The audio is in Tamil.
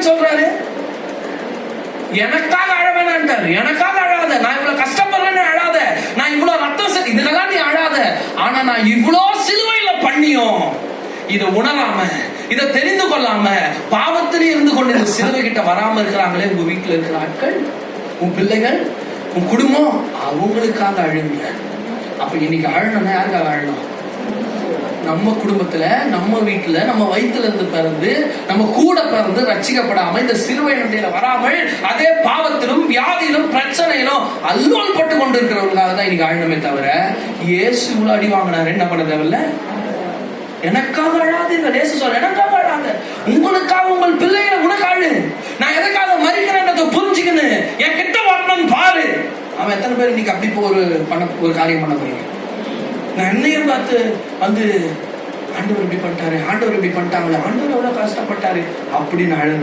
அழாதன்னு சொல்றாரு? எனக்காக அழ வேணான்ட்டாரு. எனக்காக அழாத, நான் இவ்வளவு கஷ்டப்படுறேன்னு அழாத, நான் இவ்வளவு ரத்தம் இதெல்லாம் நீ அழாத. ஆனா நான் இவ்வளவு சிலுவையில பண்ணியும் இதை உணராம, இதை தெரிந்து கொள்ளாம பாவத்திலே இருந்து கொண்டு இந்த சிலுவை கிட்ட வராம இருக்கிறாங்களே, உங்க வீட்டுல இருக்கிற ஆட்கள், உன் பிள்ளைகள், உன் குடும்பம், அவங்களுக்காக அழுங்க. அப்ப இன்னைக்கு அழணும்னா யாருக்காக அழணும்? நம்ம குடும்பத்துல, நம்ம வீட்டுல, நம்ம வயிற்றுல இருந்து பிறந்து, நம்ம கூட பிறந்து ரட்சிக்கப்படாம இந்த சிலுவை நடையில வராமல் அதே பாவத்திலும் வியாதியிலும் பிரச்சனையிலும் அல்லோல் பட்டு கொண்டு இருக்கிறவங்களுக்காக தான் இன்னைக்கு அழணுமே தவிர, இயேசு இவ்வளவு அடி வாங்கினாரு என்ன பண்ண தேவையில்ல. எனக்காக அழாதீர்கள். இயேசு சொல்ற, எனக்காக அழாத, உங்களுக்காக, உங்கள் பிள்ளைகளை உனக்கு அழு. நான் எதுக்காக மறிக்கிறேன்றதை புரிஞ்சுக்கணும், என் கிட்ட வரணும்னு பாரு. அவன் எத்தனை பேர் இன்னைக்கு அப்படி ஒரு காரியம் பண்ண போறீங்க? நான் என்னையும் பார்த்து வந்து ஆண்டவர் இப்படி பண்ணிட்டாரு, ஆண்டவர் இப்படி பண்ணிட்டாங்களே, ஆண்டவர் எவ்வளவு கஷ்டப்பட்டாரு அப்படின்னு அழகு.